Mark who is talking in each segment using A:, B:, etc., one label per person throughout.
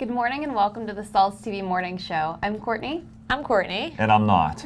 A: Good morning and welcome to the Stahls TV Morning Show. I'm Courtney.
B: I'm Courtney.
C: And I'm not.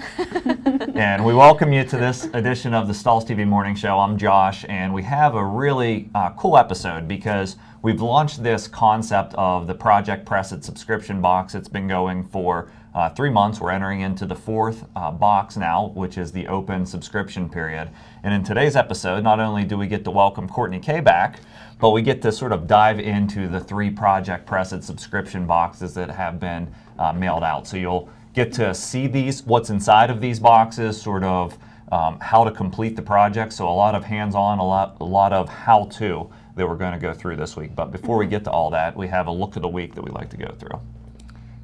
C: And we welcome you to this edition of the Stahls TV Morning Show. I'm Josh, and we have a really cool episode because we've launched this concept of the Project Press It subscription box. It's been going for 3 months. We're entering into the fourth box now, which is the open subscription period. And in today's episode, not only do we get to welcome Courtney K back, but we get to sort of dive into the 3 Project Press It subscription boxes that have been mailed out. So you'll get to see what's inside of these boxes, sort of how to complete the project. So a lot of hands-on, a lot of how-to that we're going to go through this week. But before we get to all that, we have a look of the week that we like to go through.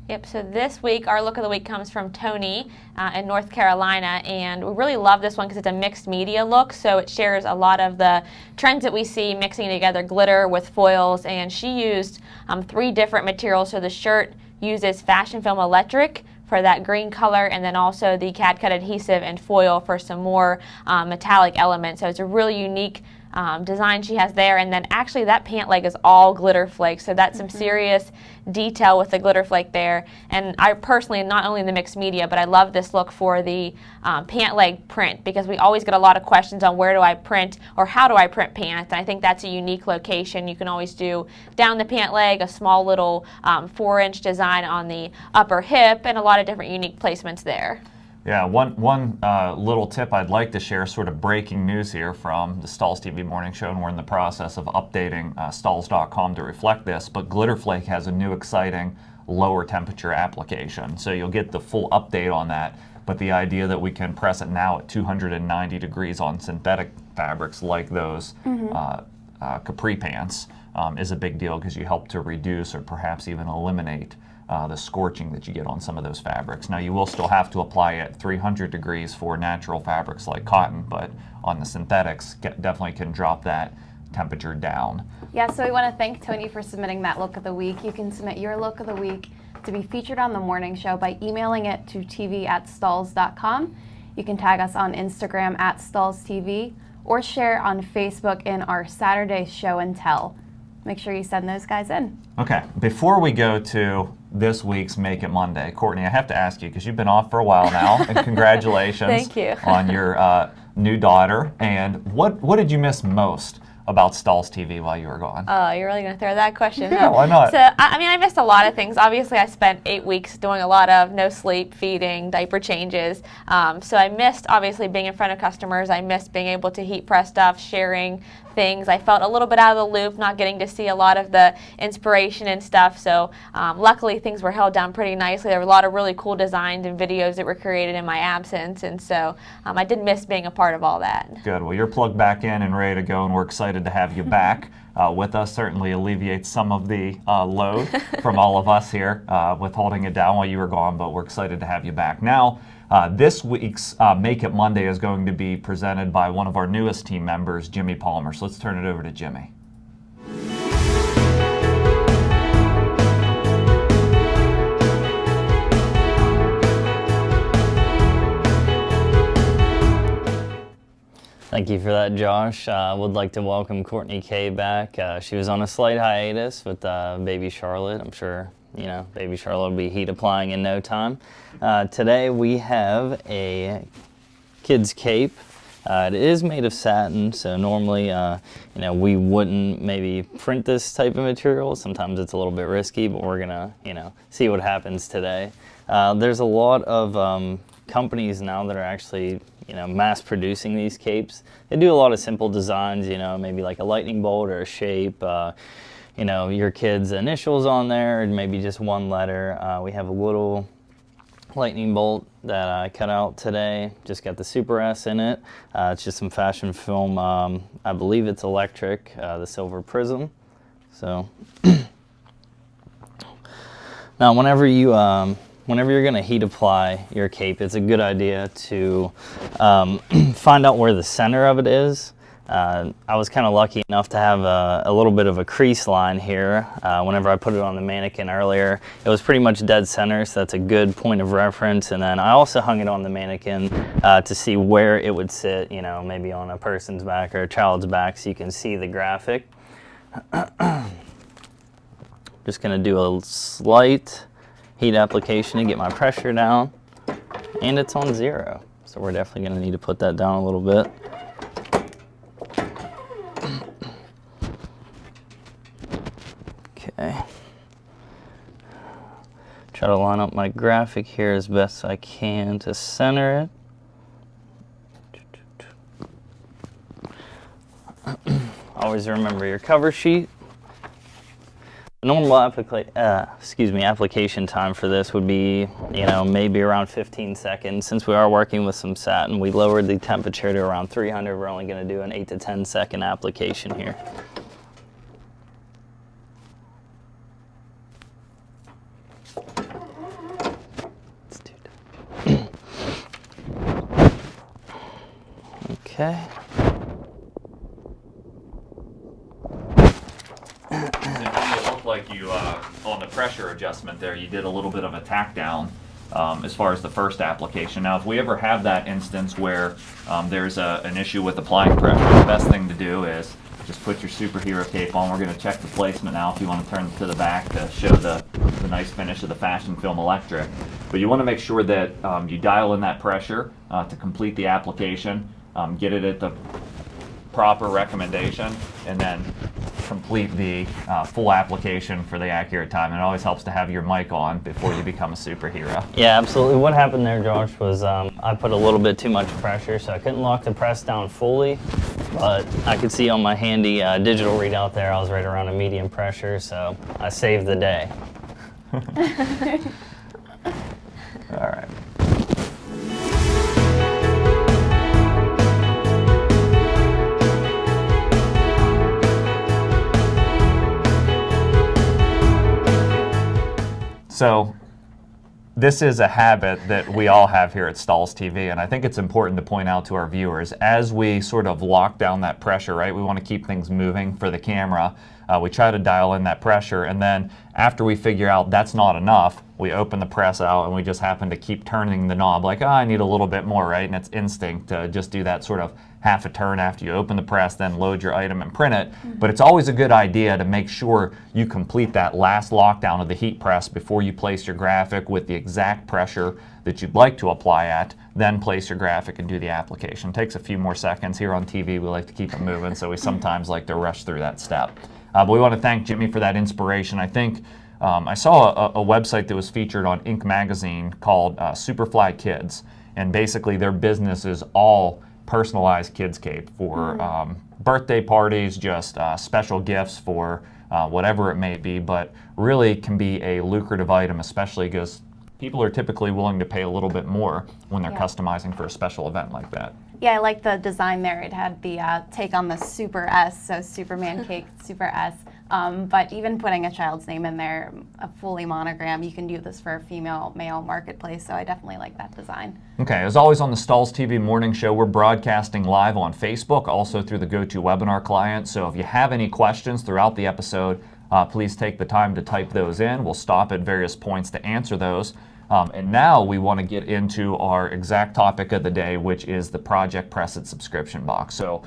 B: Yep, so this week, our look of the week comes from Tony in North Carolina, and we really love this one because it's a mixed media look, so it shares a lot of the trends that we see mixing together glitter with foils, and she used 3 different materials. So the shirt uses fashion film electric for that green color, and then also the CAD cut adhesive and foil for some more metallic elements. So it's a really unique design she has there, and then actually that pant leg is all glitter flakes, so that's some serious detail with the glitter flake there. And I personally, not only in the mixed media, but I love this look for the pant leg print, because we always get a lot of questions on where do I print or how do I print pants, and I think that's a unique location. You can always do down the pant leg, a small little 4-inch design on the upper hip, and a lot of different unique placements there.
C: Yeah, one little tip I'd like to share, sort of breaking news here from the Stahls TV Morning Show, and we're in the process of updating Stahls.com to reflect this, but Glitter Flake has a new exciting lower temperature application. So you'll get the full update on that, but the idea that we can press it now at 290 degrees on synthetic fabrics like those capri pants is a big deal, because you help to reduce or perhaps even eliminate the scorching that you get on some of those fabrics. Now, you will still have to apply it at 300 degrees for natural fabrics like cotton, but on the synthetics, definitely can drop that temperature down.
A: Yeah, so we want to thank Tony for submitting that look of the week. You can submit your look of the week to be featured on the morning show by emailing it to tv@stahls.com. You can tag us on Instagram @StahlsTV or share on Facebook in our Saturday show and tell. Make sure you send those guys in.
C: Okay, before we go to this week's Make It Monday, Courtney, I have to ask you, because you've been off for a while now, and congratulations
B: Thank you.
C: on your new daughter. And what did you miss most about Stahls TV while you were gone?
B: Oh, you're really going to throw that question?
C: Yeah, why not?
B: So, I missed a lot of things. Obviously, I spent 8 weeks doing a lot of no sleep, feeding, diaper changes. So I missed, obviously, being in front of customers. I missed being able to heat press stuff, sharing things. I felt a little bit out of the loop, not getting to see a lot of the inspiration and stuff. So luckily, things were held down pretty nicely. There were a lot of really cool designs and videos that were created in my absence. And so I did miss being a part of all that.
C: Good. Well, you're plugged back in and ready to go, and we're excited to have you back with us. Certainly alleviates some of the load from all of us here with holding it down while you were gone, but we're excited to have you back. Now, this week's Make It Monday is going to be presented by one of our newest team members, Jimmy Palmer. So let's turn it over to Jimmy.
D: Thank you for that, Josh. I would like to welcome Courtney K back. She was on a slight hiatus with baby Charlotte. I'm sure, baby Charlotte will be heat applying in no time. Today we have a kid's cape. It is made of satin, so normally, we wouldn't maybe print this type of material. Sometimes it's a little bit risky, but we're gonna, see what happens today. There's a lot of companies now that are actually mass producing these capes. They do a lot of simple designs, maybe like a lightning bolt or a shape, your kid's initials on there, and maybe just one letter. We have a little lightning bolt that I cut out today, just got the Super S in it. It's just some fashion film, I believe it's electric, the silver prism. So now whenever you're going to heat apply your cape, it's a good idea to find out where the center of it is. I was kind of lucky enough to have a little bit of a crease line here. Whenever I put it on the mannequin earlier, it was pretty much dead center, so that's a good point of reference. And then I also hung it on the mannequin to see where it would sit, maybe on a person's back or a child's back, so you can see the graphic. Just going to do a slight heat application to get my pressure down, and it's on 0. So we're definitely going to need to put that down a little bit. Okay. Try to line up my graphic here as best I can to center it. Always remember your cover sheet. The normal application time for this would be, maybe around 15 seconds. Since we are working with some satin, we lowered the temperature to around 300. We're only going to do an 8 to 10 second application here. Let's do that. Okay.
C: Like you on the pressure adjustment there, you did a little bit of a tack down as far as the first application. Now, if we ever have that instance where there's an issue with applying pressure, the best thing to do is just put your superhero tape on. We're going to check the placement now if you want to turn it to the back to show the nice finish of the Fashion Film Electric. But you want to make sure that you dial in that pressure to complete the application, get it at the proper recommendation, and then complete the full application for the accurate time. It always helps to have your mic on before you become a superhero.
D: Yeah, absolutely. What happened there, Josh, was I put a little bit too much pressure, so I couldn't lock the press down fully, but I could see on my handy digital readout there I was right around a medium pressure, so I saved the day.
C: All right. So this is a habit that we all have here at Stahls TV, and I think it's important to point out to our viewers, as we sort of lock down that pressure, right? We want to keep things moving for the camera. We try to dial in that pressure, and then after we figure out that's not enough, we open the press out and we just happen to keep turning the knob like, I need a little bit more, right? And it's instinct to just do that sort of half a turn after you open the press, then load your item and print it. But it's always a good idea to make sure you complete that last lockdown of the heat press before you place your graphic with the exact pressure that you'd like to apply at, then place your graphic and do the application. It takes a few more seconds. Here on TV, we like to keep it moving, so we sometimes like to rush through that step. But we want to thank Jimmy for that inspiration. I think I saw a website that was featured on Inc. magazine called Superfly Kids, and basically their business is all personalized kids cape for birthday parties, just special gifts for whatever it may be, but really can be a lucrative item, especially because people are typically willing to pay a little bit more when they're customizing for a special event like that.
A: Yeah, I like the design there. It had the take on the Super S, so Superman cake, Super S. But even putting a child's name in there, a fully monogram, you can do this for a female-male marketplace, so I definitely like that design. Okay, as always on the Stahls TV Morning Show, we're broadcasting live on Facebook, also through the GoToWebinar client, so if you have any questions throughout the episode, please take the time to type those in. We'll stop at various points to answer those. And now we want to get into our exact topic of the day, which is the Project Press It subscription box. So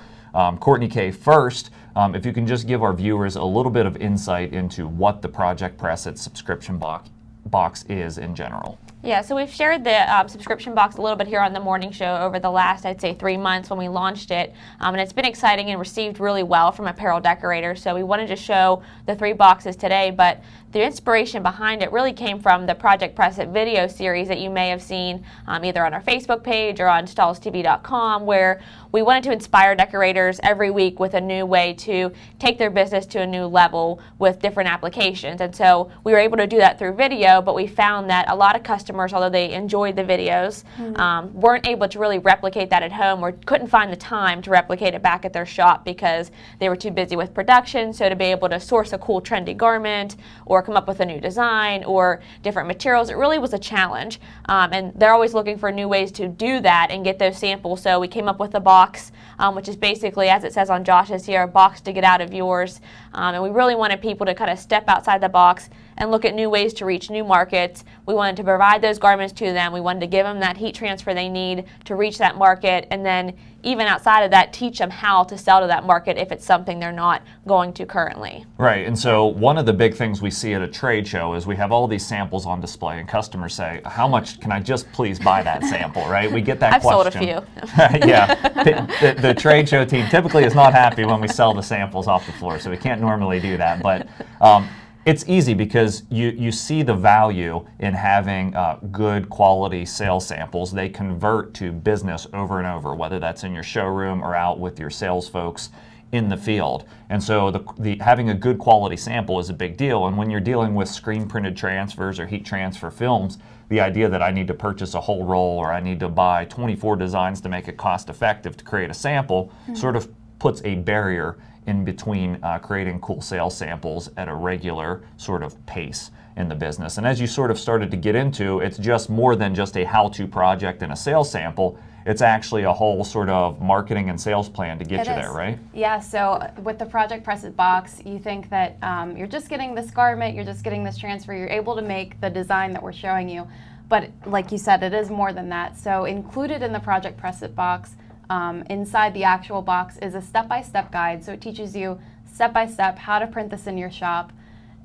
A: Courtney K, first, if you can just give our viewers a little bit of insight into what the Project Press It subscription box is in general.
B: Yeah, so we've shared the subscription box a little bit here on the morning show over the last, I'd say, 3 months when we launched it. And it's been exciting and received really well from apparel decorators. So we wanted to show the 3 boxes today, but the inspiration behind it really came from the Project Press It video series that you may have seen either on our Facebook page or on stahlstv.com, where we wanted to inspire decorators every week with a new way to take their business to a new level with different applications. And so we were able to do that through video, but we found that a lot of customers, although they enjoyed the videos, weren't able to really replicate that at home or couldn't find the time to replicate it back at their shop because they were too busy with production. So to be able to source a cool trendy garment or come up with a new design or different materials, it really was a challenge. And they're always looking for new ways to do that and get those samples. So we came up with a box, which is basically, as it says on Josh's here, a box to get out of yours. And we really wanted people to kind of step outside the box and look at new ways to reach new markets. We wanted to provide those garments to them. We wanted to give them that heat transfer they need to reach that market, and then even outside of that, teach them how to sell to that market if it's something they're not going to currently.
C: Right, and so one of the big things we see at a trade show is we have all these samples on display, and customers say, how much can I just please buy that sample, right? We get that
B: I've
C: question.
B: sold a few.
C: Yeah, the trade show team typically is not happy when we sell the samples off the floor, so we can't normally do that, but it's easy because you see the value in having good quality sales samples. They convert to business over and over, whether that's in your showroom or out with your sales folks in the field. And so the having a good quality sample is a big deal. And when you're dealing with screen printed transfers or heat transfer films, the idea that I need to purchase a whole roll or I need to buy 24 designs to make it cost effective to create a sample sort of puts a barrier in between creating cool sales samples at a regular sort of pace in the business. And as you sort of started to get into, it's just more than just a how-to project and a sales sample. It's actually a whole sort of marketing and sales plan to get you there, right?
A: Yeah, so with the Project Press It box, you think that you're just getting this garment, you're just getting this transfer, you're able to make the design that we're showing you. But like you said, it is more than that. So included in the Project Press It box, inside the actual box is a step-by-step guide. So it teaches you step-by-step how to print this in your shop.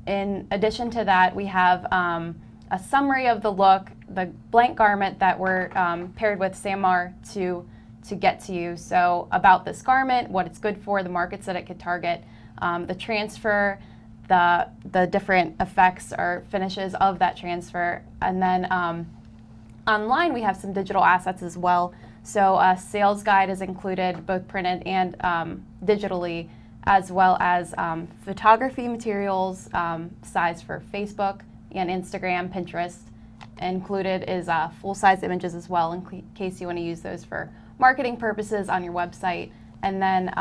A: In addition to that, we have a summary of the look, the blank garment that we're paired with SAMR to get to you. So about this garment, what it's good for, the markets that it could target, the transfer, the different effects or finishes of that transfer. And then online we have some digital assets as well. So a sales guide is included, both printed and digitally, as well as photography materials, size for Facebook and Instagram, Pinterest. Included is full-size images as well, in case you want to use those for marketing purposes on your website. And then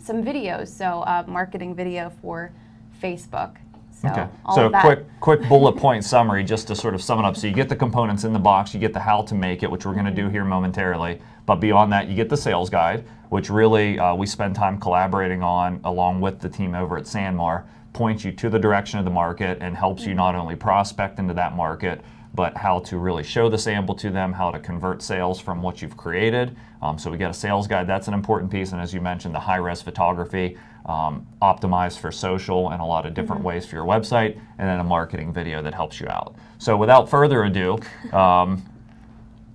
A: some videos, so marketing video for Facebook. So,
C: okay.
A: all
C: So
A: of that.
C: quick bullet point summary just to sort of sum it up. So you get the components in the box, you get the how to make it, which we're going to do here momentarily. But beyond that, you get the sales guide, which really we spend time collaborating on along with the team over at SAMR, points you to the direction of the market and helps you not only prospect into that market, but how to really show the sample to them, how to convert sales from what you've created. So we got a sales guide, that's an important piece. And as you mentioned, the high-res photography, optimized for social and a lot of different ways for your website, and then a marketing video that helps you out. So without further ado,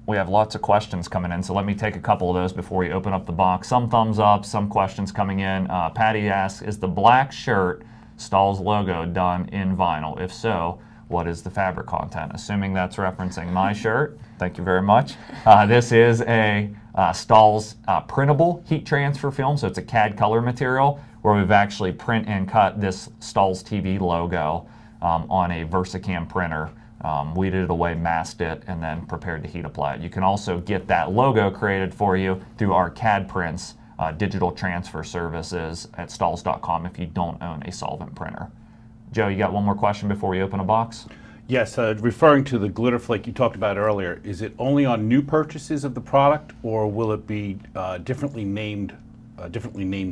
C: we have lots of questions coming in, so let me take a couple of those before we open up the box. Some thumbs up, some questions coming in. Patty asks, is the black shirt Stahls logo done in vinyl? If so, what is the fabric content? Assuming that's referencing my shirt, thank you very much. This is a Stahls printable heat transfer film, so it's a CAD color material where we've actually print and cut this Stahls TV logo on a VersaCam printer. Weeded it away, masked it, and then prepared to heat apply it. You can also get that logo created for you through our CAD prints digital transfer services at stahls.com if you don't own a solvent printer. Joe, you got one more question before we open a box?
E: Yes, referring to the glitter flake you talked about earlier, is it only on new purchases of the product, or will it be differently named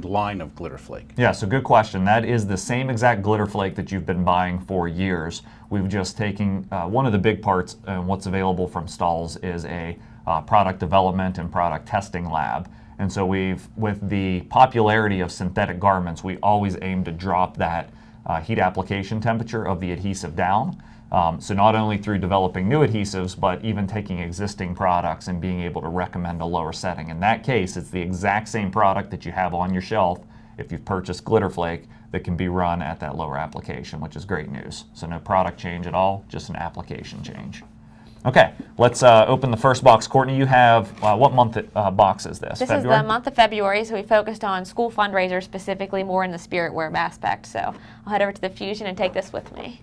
E: line of glitter flake?
C: Yeah, so good question. That is the same exact glitter flake that you've been buying for years. We've just taken one of the big parts, what's available from Stahls is a product development and product testing lab. And so with the popularity of synthetic garments, we always aim to drop that heat application temperature of the adhesive down. So not only through developing new adhesives, but even taking existing products and being able to recommend a lower setting. In that case, it's the exact same product that you have on your shelf if you've purchased glitter flake that can be run at that lower application, which is great news. So no product change at all, just an application change. Okay, let's open the first box. Courtney, you have, what month box is this?
B: This
C: February?
B: is the month of February, so we focused on school fundraisers, specifically more in the spirit wear aspect. So I'll head over to the Fusion and take this with me.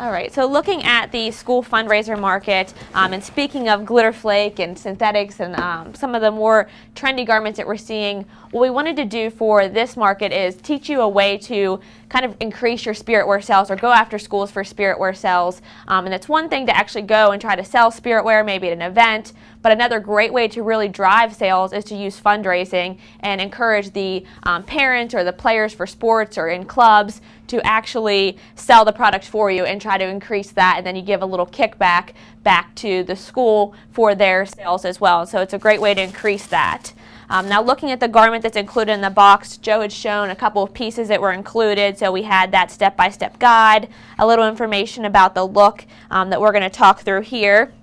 B: All right, so looking at the school fundraiser market, and speaking of glitter flake and synthetics and some of the more trendy garments that we're seeing, what we wanted to do for this market is teach you a way to kind of increase your spirit wear sales or go after schools for spirit wear sales. And it's one thing to actually go and try to sell spirit wear maybe at an event, But another great way to really drive sales is to use fundraising and encourage the parents or the players for sports or in clubs to actually sell the product for you and try to increase that, and then you give a little kickback back to the school for their sales as well. So it's a great way to increase that. Now looking at the garment that's included in the box, Joe had shown a couple of pieces that were included. So we had that step-by-step guide, a little information about the look that we're going to talk through here.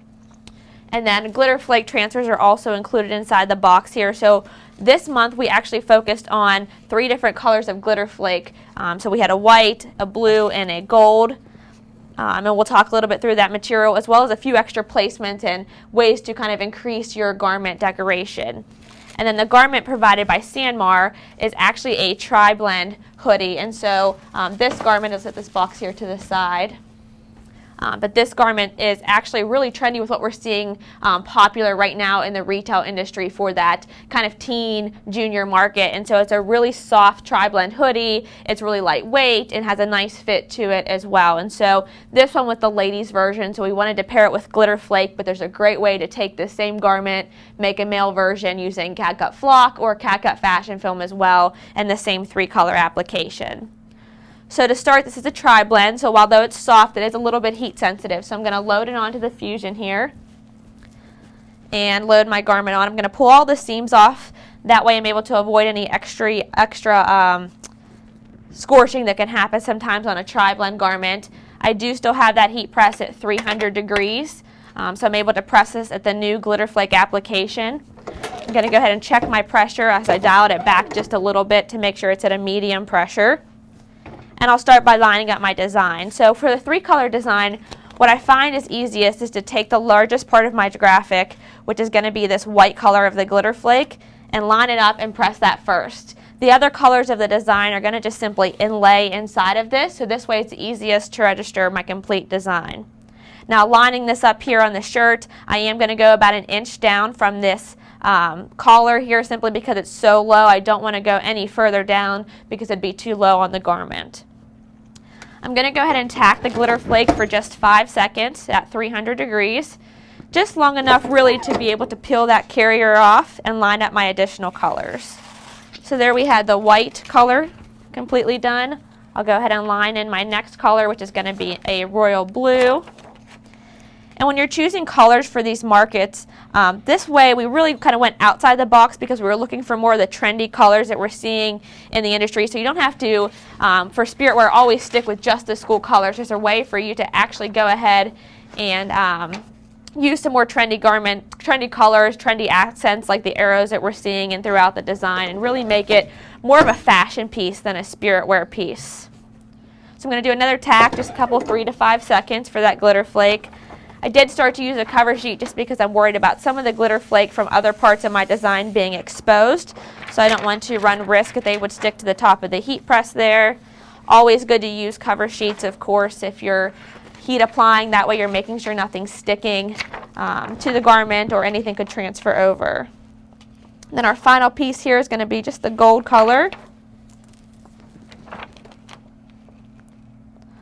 B: And then glitter flake transfers are also included inside the box here. So this month we actually focused on 3 different colors of glitter flake. So we had a white, a blue, and a gold. And we'll talk a little bit through that material, as well as a few extra placements and ways to kind of increase your garment decoration. And then the garment provided by Sanmar is actually a tri-blend hoodie. And so this garment, I'll set this box here to the side. But this garment is actually really trendy with what we're seeing popular right now in the retail industry for that kind of teen junior market. And so it's a really soft tri-blend hoodie. It's really lightweight and has a nice fit to it as well. And so this one with the ladies version, so we wanted to pair it with glitter flake, but there's a great way to take the same garment, make a male version using catgut flock or catgut fashion film as well, and the same 3-color application. So to start, this is a tri-blend, so although it's soft, it is a little bit heat sensitive. So I'm going to load it onto the Fusion here and load my garment on. I'm going to pull all the seams off. That way I'm able to avoid any extra scorching that can happen sometimes on a tri-blend garment. I do still have that heat press at 300 degrees, so I'm able to press this at the new glitter flake application. I'm going to go ahead and check my pressure as I dialed it back just a little bit to make sure it's at a medium pressure. And I'll start by lining up my design. So for the 3-color design, what I find is easiest is to take the largest part of my graphic, which is going to be this white color of the glitter flake, and line it up and press that first. The other colors of the design are going to just simply inlay inside of this, so this way it's easiest to register my complete design. Now lining this up here on the shirt, I am going to go about 1 inch down from this collar here simply because it's so low. I don't want to go any further down because it'd be too low on the garment. I'm going to go ahead and tack the glitter flake for just 5 seconds at 300 degrees, just long enough really to be able to peel that carrier off and line up my additional colors. So there we had the white color completely done. I'll go ahead and line in my next color, which is going to be a royal blue. And when you're choosing colors for these markets, this way we really kind of went outside the box because we were looking for more of the trendy colors that we're seeing in the industry. So you don't have to, for spirit wear, always stick with just the school colors. There's a way for you to actually go ahead and use some more trendy colors, trendy accents like the arrows that we're seeing and throughout the design, and really make it more of a fashion piece than a spirit wear piece. So I'm going to do another tack, just a couple 3 to 5 seconds for that glitter flake. I did start to use a cover sheet just because I'm worried about some of the glitter flake from other parts of my design being exposed. So I don't want to run risk that they would stick to the top of the heat press there. Always good to use cover sheets, of course, if you're heat applying. That way you're making sure nothing's sticking to the garment or anything could transfer over. Then our final piece here is going to be just the gold color.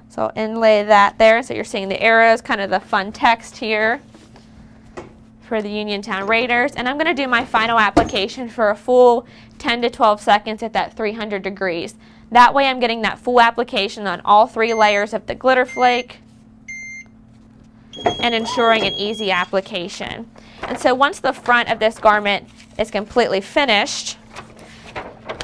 B: So I'll inlay that there, so you're seeing the arrows, kind of the fun text here for the Uniontown Raiders. And I'm going to do my final application for a full 10 to 12 seconds at that 300 degrees. That way I'm getting that full application on all 3 layers of the glitter flake and ensuring an easy application. And so once the front of this garment is completely finished,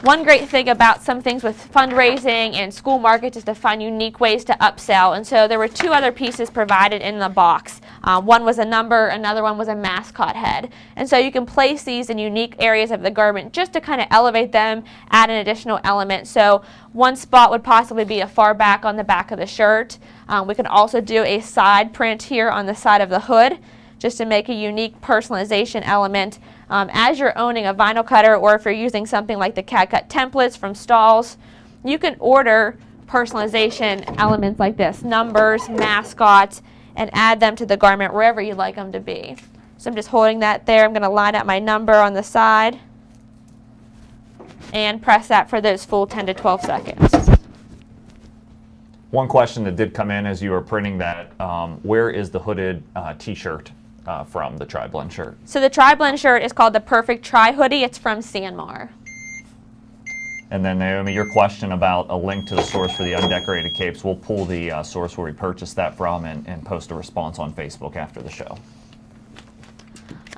B: one great thing about some things with fundraising and school markets is to find unique ways to upsell. And so there were 2 other pieces provided in the box. One was a number, another one was a mascot head. And so you can place these in unique areas of the garment just to kind of elevate them, add an additional element. So one spot would possibly be a far back on the back of the shirt. We can also do a side print here on the side of the hood, just to make a unique personalization element. As you're owning a vinyl cutter, or if you're using something like the CAD-cut templates from Stahls, you can order personalization elements like this, numbers, mascots, and add them to the garment wherever you'd like them to be. So I'm just holding that there. I'm going to line up my number on the side and press that for those full 10 to 12 seconds.
C: One question that did come in as you were printing that, where is the hooded t-shirt from the tri-blend shirt?
B: So the tri-blend shirt is called the Perfect Tri Hoodie. It's from Sanmar.
C: And then Naomi, your question about a link to the source for the undecorated capes, we'll pull the source where we purchased that from and post a response on Facebook after the show.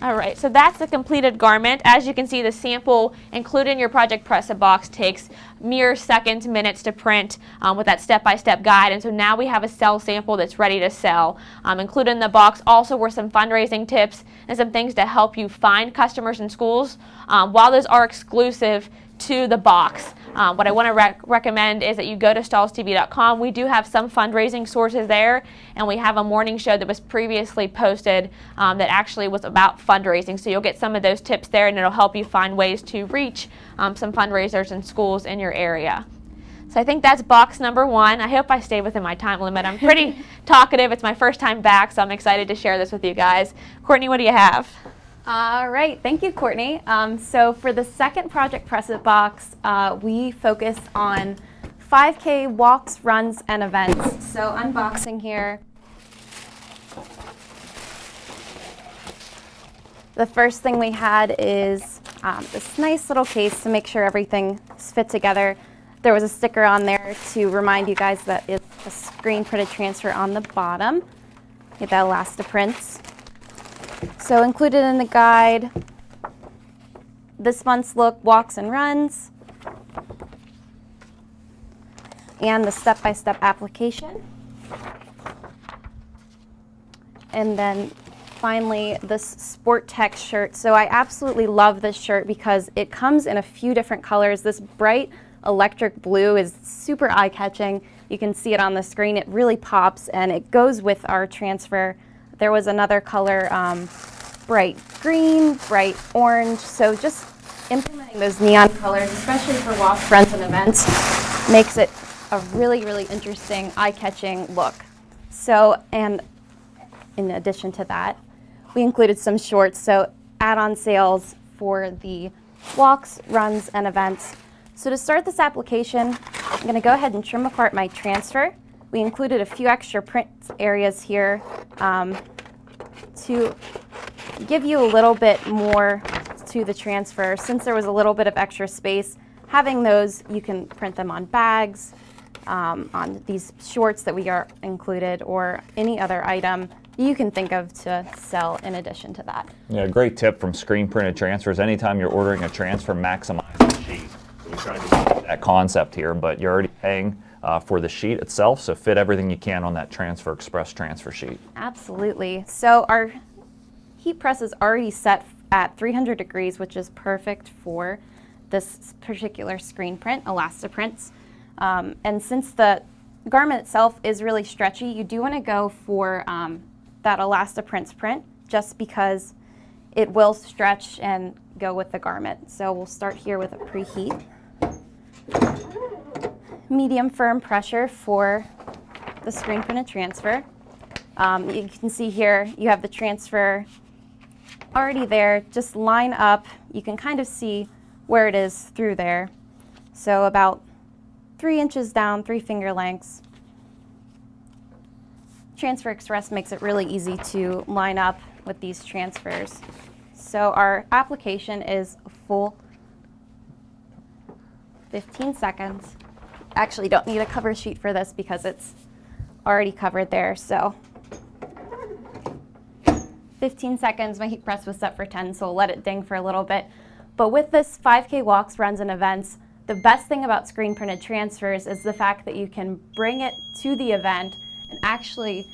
B: All right, so that's the completed garment. As you can see, the sample included in your Project Press-It box takes mere seconds, minutes to print with that step-by-step guide. And so now we have a sell sample that's ready to sell. Included in the box also were some fundraising tips and some things to help you find customers in schools. While those are exclusive to the box, what I want to recommend is that you go to stahlstv.com. We do have some fundraising sources there, and we have a morning show that was previously posted that actually was about fundraising. So you'll get some of those tips there, and it'll help you find ways to reach some fundraisers in schools in your area. So I think that's box number 1. I hope I stayed within my time limit. I'm pretty talkative. It's my first time back, so I'm excited to share this with you guys. Courtney, what do you have?
A: All right, thank you, Courtney. So for the second Project Press-It box, we focus on 5K walks, runs, and events. So unboxing here. The first thing we had is this nice little case to make sure everything is fit together. There was a sticker on there to remind you guys that it's a screen printed transfer on the bottom. Get that Elastiprints. So included in the guide, this month's look, walks and runs, and the step-by-step application. And then finally, this Sport Tech shirt. So I absolutely love this shirt because it comes in a few different colors. This bright electric blue is super eye-catching. You can see it on the screen. It really pops, and it goes with our transfer. There was another color, bright green, bright orange. So just implementing those neon colors, especially for walks, runs, and events, makes it a really, really interesting, eye-catching look. So, and in addition to that, we included some shorts, so add-on sales for the walks, runs, and events. So to start this application, I'm going to go ahead and trim apart my transfer. We included a few extra print areas here to give you a little bit more to the transfer. Since there was a little bit of extra space, having those, you can print them on bags, on these shorts that we are included, or any other item you can think of to sell in addition to that.
C: Yeah, great tip from screen printed transfers. Anytime you're ordering a transfer, maximize the sheet. So we try to do that concept here, but you're already paying for the sheet itself, so fit everything you can on that Transfer Express transfer sheet.
A: Absolutely. So our heat press is already set at 300 degrees, which is perfect for this particular screen print, Elastiprints. And since the garment itself is really stretchy, you do want to go for that Elastiprints print, just because it will stretch and go with the garment. So we'll start here with a preheat. Medium firm pressure for the screen printed transfer. You can see here you have the transfer already there. Just line up. You can kind of see where it is through there. So about 3 inches down, 3 finger lengths. Transfer Express makes it really easy to line up with these transfers. So our application is a full 15 seconds. Actually, don't need a cover sheet for this because it's already covered there. So 15 seconds, my heat press was set for 10, so we'll let it ding for a little bit. But with this 5K walks, runs, and events, the best thing about screen printed transfers is the fact that you can bring it to the event and actually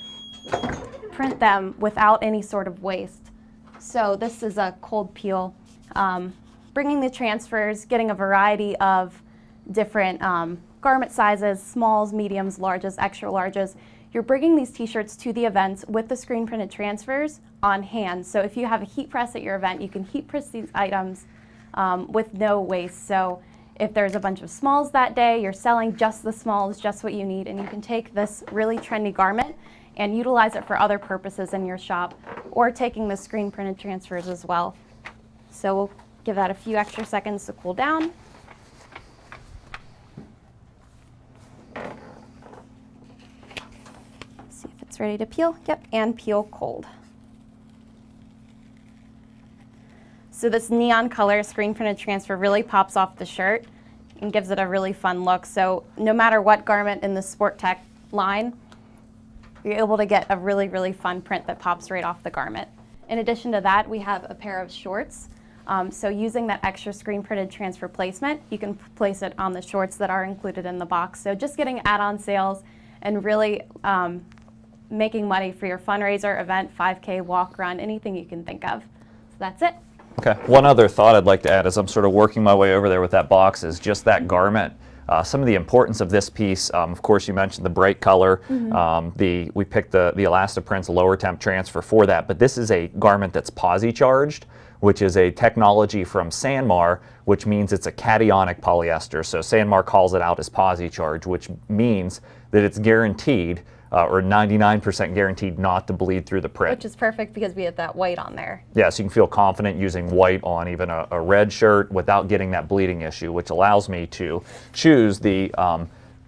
A: print them without any sort of waste. So this is a cold peel. Bringing the transfers, getting a variety of different garment sizes, smalls, mediums, larges, extra larges. You're bringing these t-shirts to the events with the screen printed transfers on hand. So if you have a heat press at your event, you can heat press these items with no waste. So if there's a bunch of smalls that day, you're selling just the smalls, just what you need, and you can take this really trendy garment and utilize it for other purposes in your shop, or taking the screen printed transfers as well. So we'll give that a few extra seconds to cool down. See if it's ready to peel. Yep, and peel cold. So this neon color screen printed transfer really pops off the shirt and gives it a really fun look. So no matter what garment in the Sport Tech line, you're able to get a really, really fun print that pops right off the garment. In addition to that, we have a pair of shorts. So using that extra screen printed transfer placement, you can place it on the shorts that are included in the box. So just getting add-on sales and really making money for your fundraiser, event, 5K, walk, run, anything you can think of. So that's it.
C: Okay. One other thought I'd like to add as I'm sort of working my way over there with that box is just that garment. Some of the importance of this piece, of course, you mentioned the bright color. We picked the Elastiprints lower temp transfer for that, but this is a garment that's posi charged, which is a technology from Sanmar, which means it's a cationic polyester. So Sanmar calls it out as posi charge, which means that it's guaranteed or 99% guaranteed not to bleed through the print.
A: Which is perfect because we have that white on there.
C: Yeah, so you can feel confident using white on even a red shirt without getting that bleeding issue, which allows me to choose the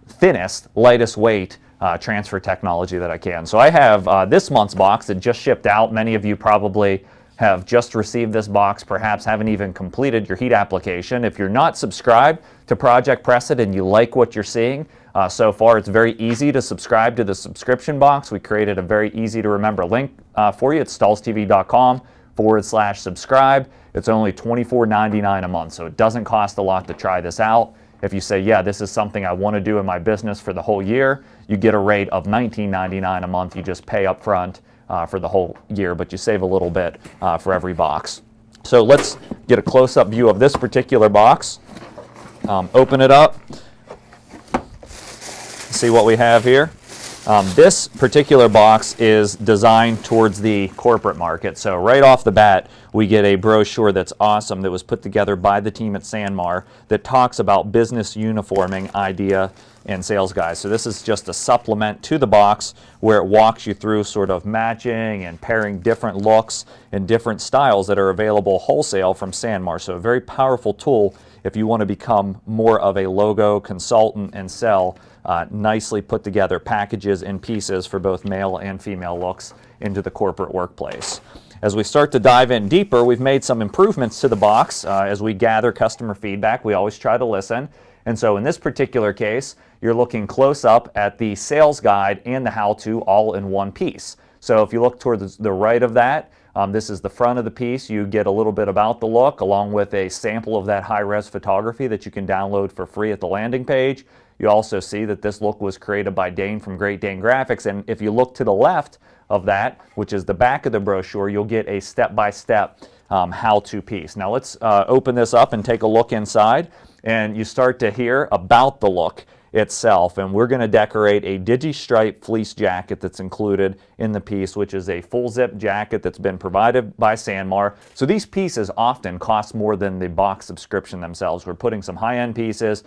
C: thinnest, lightest weight transfer technology that I can. So I have this month's box that just shipped out. Many of you probably have just received this box, perhaps haven't even completed your heat application. If you're not subscribed to Project Press It and you like what you're seeing so far, it's very easy to subscribe to the subscription box. We created a very easy to remember link for you. It's stahlstv.com/subscribe. It's only $24.99 a month, so it doesn't cost a lot to try this out. If you say, yeah, this is something I want to do in my business for the whole year, you get a rate of $19.99 a month. You just pay up front for the whole year, but you save a little bit for every box. So let's get a close-up view of this particular box. Open it up. See what we have here. This particular box is designed towards the corporate market. So right off the bat, we get a brochure that's awesome that was put together by the team at Sanmar that talks about business uniforming idea and sales guides. So this is just a supplement to the box where it walks you through sort of matching and pairing different looks and different styles that are available wholesale from Sanmar. So a very powerful tool if you want to become more of a logo consultant and sell nicely put together packages and pieces for both male and female looks into the corporate workplace. As we start to dive in deeper, we've made some improvements to the box. As we gather customer feedback, we always try to listen. And so in this particular case, you're looking close up at the sales guide and the how-to all in one piece. So if you look towards the right of that, this is the front of the piece. You get a little bit about the look along with a sample of that high-res photography that you can download for free at the landing page. You also see that this look was created by Dane from Great Dane Graphics. And if you look to the left of that, which is the back of the brochure, you'll get a step-by-step how-to piece. Now let's open this up and take a look inside. And you start to hear about the look itself, and we're going to decorate a digi-stripe fleece jacket that's included in the piece, which is a full zip jacket that's been provided by Sanmar. So these pieces often cost more than the box subscription themselves. We're putting some high-end pieces.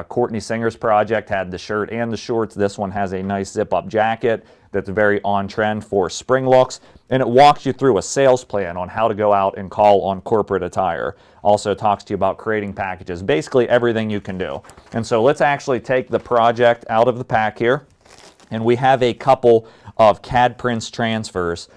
C: Courtney Singer's project had the shirt and the shorts. This one has a nice zip-up jacket that's very on trend for spring looks, and it walks you through a sales plan on how to go out and call on corporate attire. Also talks to you about creating packages, basically everything you can do. And so let's actually take the project out of the pack here, and we have a couple of CAD prints transfers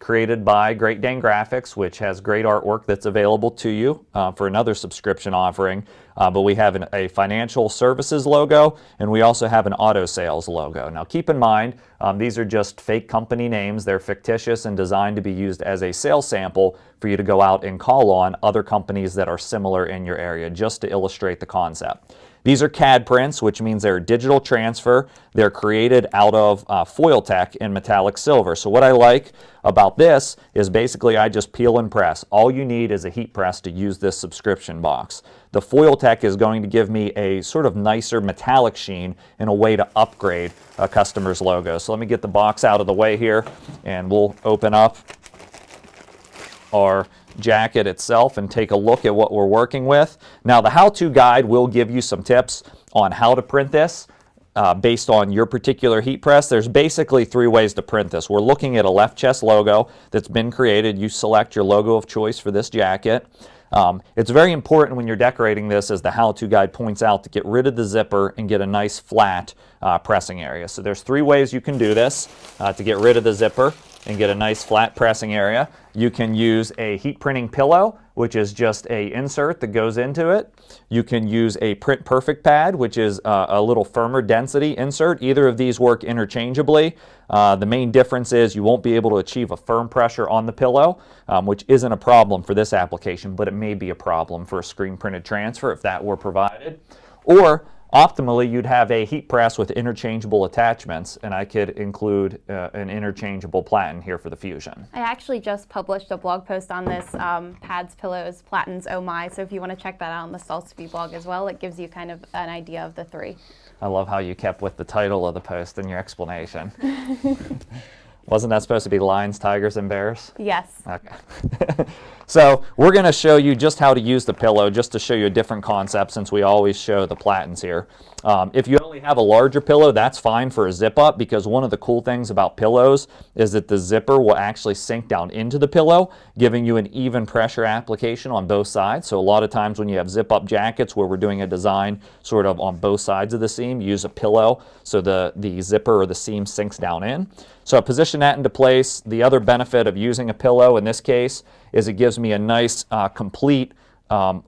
C: created by Great Dane Graphics, which has great artwork that's available to you for another subscription offering. But we have a financial services logo, and we also have an auto sales logo. Now keep in mind, these are just fake company names. They're fictitious and designed to be used as a sales sample for you to go out and call on other companies that are similar in your area, just to illustrate the concept. These are CAD prints, which means they're digital transfer. They're created out of foil tech in metallic silver. So what I like about this is basically I just peel and press. All you need is a heat press to use this subscription box. The foil tech is going to give me a sort of nicer metallic sheen and a way to upgrade a customer's logo. So let me get the box out of the way here, and we'll open up our jacket itself and take a look at what we're working with. Now the how-to guide will give you some tips on how to print this based on your particular heat press. There's basically 3 ways to print this. We're looking at a left chest logo that's been created. You select your logo of choice for this jacket. It's very important when you're decorating this, as the how-to guide points out, to get rid of the zipper and get a nice flat pressing area. So there's 3 ways you can do this to get rid of the zipper. and get a nice flat pressing area. You can use a heat printing pillow, which is just a insert that goes into it. You can use a Print Perfect pad, which is a little firmer density insert. Either of these work interchangeably. The main difference is you won't be able to achieve a firm pressure on the pillow, which isn't a problem for this application, but it may be a problem for a screen printed transfer if that were provided. Or optimally, you'd have a heat press with interchangeable attachments, and I could include an interchangeable platen here for the Fusion.
A: I actually just published a blog post on this, pads, pillows, platens, oh my, so if you want to check that out on the Stahls TV blog as well, it gives you kind of an idea of the three.
C: I love how you kept with the title of the post in your explanation. Wasn't that supposed to be lions, tigers, and bears?
A: Yes.
C: Okay. So we're going to show you just how to use the pillow, just to show you a different concept since we always show the platens here. If you only have a larger pillow, that's fine for a zip up, because one of the cool things about pillows is that the zipper will actually sink down into the pillow, giving you an even pressure application on both sides. So a lot of times when you have zip up jackets where we're doing a design sort of on both sides of the seam, use a pillow so the zipper or the seam sinks down in. So I position that into place. The other benefit of using a pillow in this case is it gives me a nice complete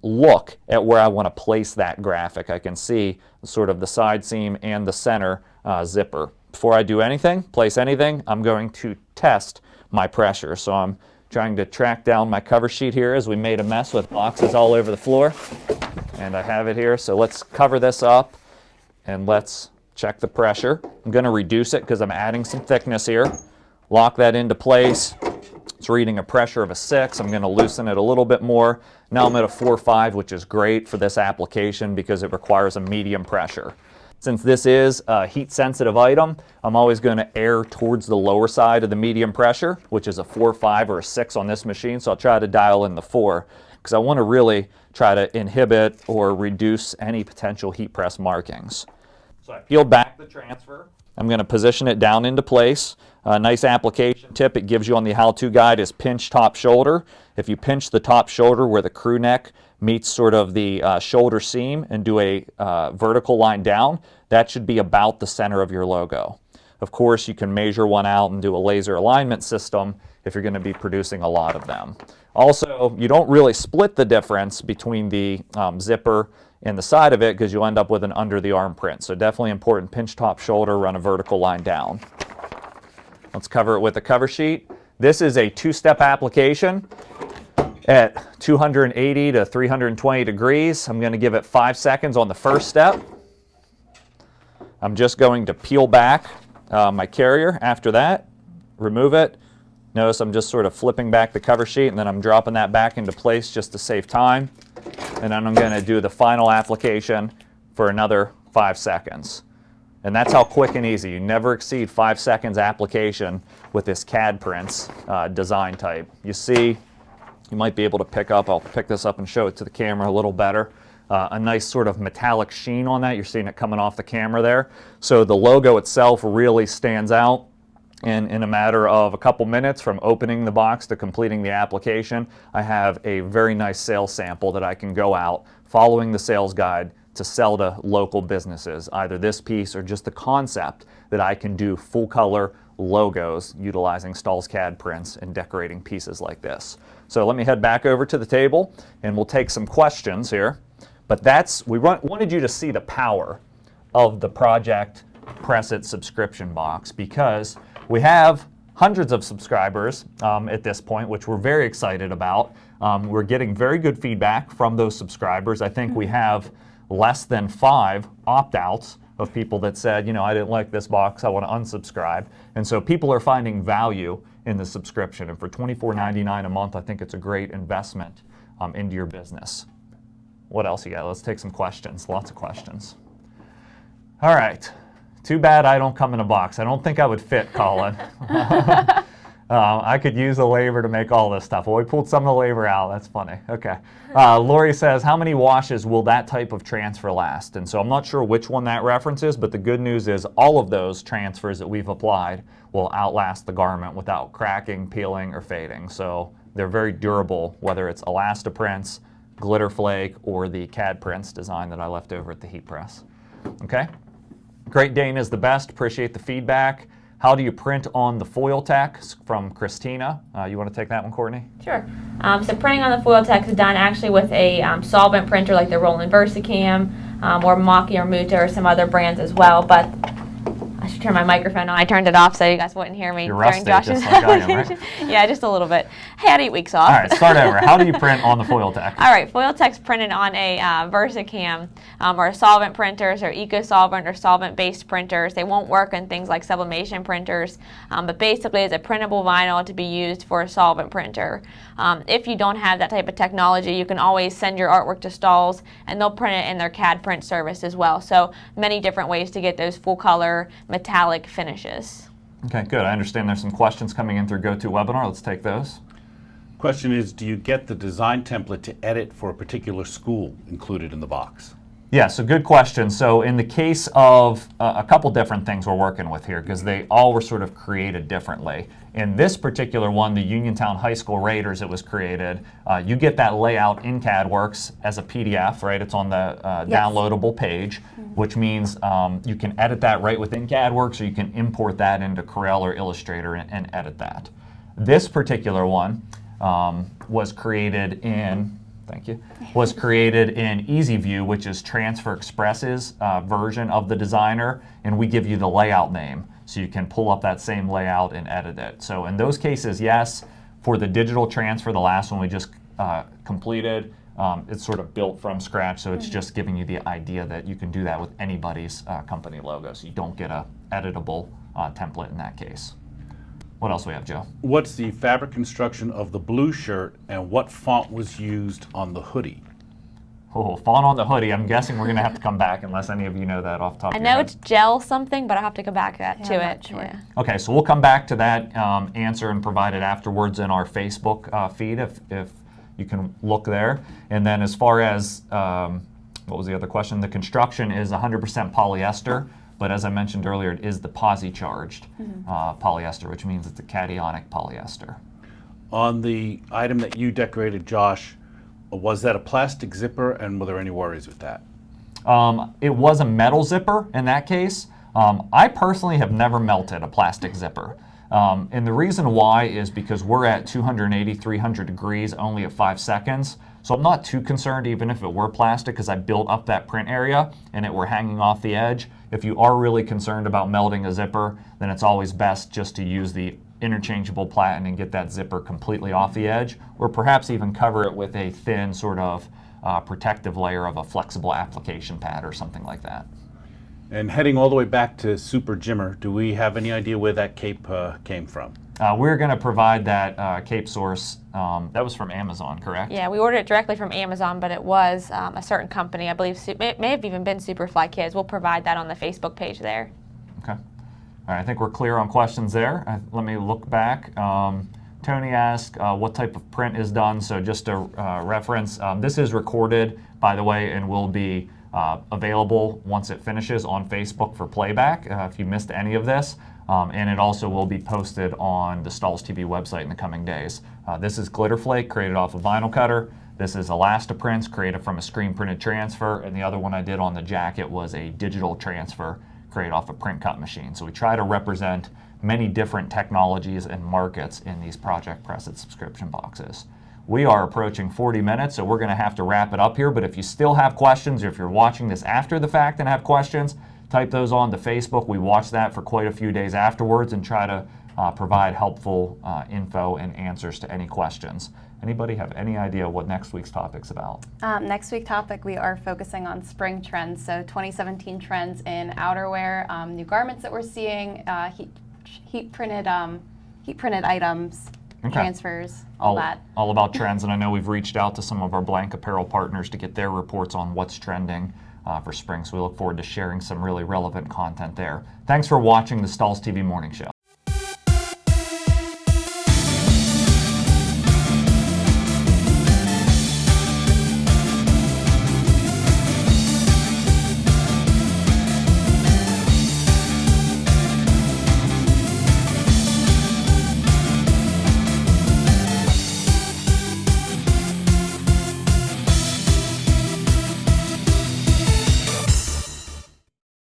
C: look at where I want to place that graphic. I can see sort of the side seam and the center zipper. Before I do anything, place anything, I'm going to test my pressure. So I'm trying to track down my cover sheet here as we made a mess with boxes all over the floor. And I have it here. So let's cover this up and let's check the pressure. I'm going to reduce it because I'm adding some thickness here. Lock that into place. It's reading a pressure of a 6. I'm going to loosen it a little bit more. Now I'm at a 4.5, which is great for this application because it requires a medium pressure. Since this is a heat-sensitive item, I'm always going to err towards the lower side of the medium pressure, which is a 4.5 or a 6 on this machine. So I'll try to dial in the 4 because I want to really try to inhibit or reduce any potential heat press markings. So I peel back the transfer. I'm going to position it down into place. A nice application tip it gives you on the how-to guide is pinch top shoulder. If you pinch the top shoulder where the crew neck meets sort of the shoulder seam and do a vertical line down, that should be about the center of your logo. Of course, you can measure one out and do a laser alignment system if you're going to be producing a lot of them. Also, you don't really split the difference between the zipper and the side of it because you'll end up with an under the arm print. So definitely important, pinch top shoulder, run a vertical line down. Let's cover it with a cover sheet. This is a two-step application at 280 to 320 degrees. I'm going to give it 5 seconds on the first step. I'm just going to peel back my carrier after that, remove it. Notice I'm just sort of flipping back the cover sheet and then I'm dropping that back into place just to save time. And then I'm going to do the final application for another 5 seconds. And that's how quick and easy. You never exceed 5 seconds application with this CAD prints design type. You see, you might be able to pick up, I'll pick this up and show it to the camera a little better, a nice sort of metallic sheen on that. You're seeing it coming off the camera there. So the logo itself really stands out. And in a matter of a couple minutes from opening the box to completing the application, I have a very nice sales sample that I can go out following the sales guide to sell to local businesses, either this piece or just the concept that I can do full color logos utilizing Stahls CAD prints and decorating pieces like this. So let me head back over to the table and we'll take some questions here. But wanted you to see the power of the Project Press It subscription box because we have hundreds of subscribers at this point, which we're very excited about. We're getting very good feedback from those subscribers. I think we have less than 5 opt-outs of people that said, you know, I didn't like this box, I want to unsubscribe. And so people are finding value in the subscription. And for $24.99 a month, I think it's a great investment into your business. What else you got? Let's take some questions. Lots of questions. All right. Too bad I don't come in a box. I don't think I would fit, Colin. I could use the labor to make all this stuff. Well, we pulled some of the labor out. That's funny. Okay. Lori says, how many washes will that type of transfer last? And so I'm not sure which one that references, but the good news is all of those transfers that we've applied will outlast the garment without cracking, peeling, or fading. So they're very durable, whether it's Elastaprints, Glitter Flake, or the CAD prints design that I left over at the heat press. Okay? Great Dane is the best. Appreciate the feedback. How do you print on the foil tack from Christina? You want to take that one, Courtney?
B: Sure. So printing on the foil text is done actually with a solvent printer like the Roland Versacam or Maki or Muta or some other brands as well. But I should turn my microphone on. I turned it off so you guys wouldn't hear me
C: You're
B: during
C: rusty,
B: Josh's
C: just like I am, right?
B: Yeah, just a little bit. Hey, I had 8 weeks off.
C: All right, start over. How do you print on the foil tack?
B: All right, foil text printed on a Versacam or solvent printers or eco-solvent or solvent-based printers. They won't work on things like sublimation printers, but basically it's a printable vinyl to be used for a solvent printer. If you don't have that type of technology, you can always send your artwork to Stahls, and they'll print it in their CAD print service as well. So many different ways to get those full-color metallic finishes.
C: Okay, good. I understand there's some questions coming in through GoToWebinar. Let's take those.
E: Question is, do you get the design template to edit for a particular school included in the box?
C: Yeah, so good question. So in the case of a couple different things we're working with here, because they all were sort of created differently. In this particular one, the Uniontown High School Raiders, it was created. You get that layout in CADWorks as a PDF, right? It's on the downloadable page, which means you can edit that right within CADWorks, or you can import that into Corel or Illustrator and edit that. This particular one was created in was created in EasyView, which is Transfer Express's version of the designer, and we give you the layout name, so you can pull up that same layout and edit it. So in those cases, yes. For the digital transfer, the last one we just completed, it's sort of built from scratch, so it's just giving you the idea that you can do that with anybody's company logo, so you don't get a editable template in that case. What else we have, Joe?
E: What's the fabric construction of the blue shirt, and what font was used on the hoodie?
C: Oh, font on the hoodie. I'm guessing we're going to have to come back unless any of you know that off the top
B: I
C: of your
B: know
C: head.
B: it's gel something, but I'll have to go back to
A: I'm
B: it.
A: not sure.
B: Yeah.
C: Okay, so we'll come back to that answer and provide it afterwards in our Facebook feed if you can look there. And then as far as, what was the other question? The construction is 100% polyester. But as I mentioned earlier, it is the posi-charged polyester, which means it's a cationic polyester.
E: On the item that you decorated, Josh, was that a plastic zipper, and were there any worries with that?
C: It was a metal zipper in that case. I personally have never melted a plastic zipper. And the reason why is because we're at 280, 300 degrees only at 5 seconds. So I'm not too concerned even if it were plastic, because I built up that print area and it were hanging off the edge. If you are really concerned about melting a zipper, then it's always best just to use the interchangeable platen and get that zipper completely off the edge, or perhaps even cover it with a thin sort of protective layer of a flexible application pad or something like that.
E: And heading all the way back to Super Jimmer, do we have any idea where that cape came from?
C: We're going to provide that cape source. That was from Amazon, correct?
B: Yeah, we ordered it directly from Amazon, but it was a certain company. I believe it may have even been Superfly Kids. We'll provide that on the Facebook page there.
C: Okay. All right, I think we're clear on questions there. Let me look back. Tony asked what type of print is done. So just a reference, this is recorded, by the way, and will be available once it finishes on Facebook for playback if you missed any of this. And it also will be posted on the Stahls TV website in the coming days. This is Glitter Flake, created off a vinyl cutter. This is Elastaprints, created from a screen printed transfer. And the other one I did on the jacket was a digital transfer, created off a print cut machine. So we try to represent many different technologies and markets in these Project Press-It subscription boxes. We are approaching 40 minutes, so we're going to have to wrap it up here. But if you still have questions, or if you're watching this after the fact and have questions, type those on to Facebook. We watch that for quite a few days afterwards and try to provide helpful info and answers to any questions. Anybody have any idea what next week's topic's about?
A: Next week's topic, we are focusing on spring trends. So 2017 trends in outerwear, new garments that we're seeing, heat printed items, transfers, all that.
C: All about trends, and I know we've reached out to some of our blank apparel partners to get their reports on what's trending for spring, so we look forward to sharing some really relevant content there. Thanks for watching the Stahls TV Morning Show.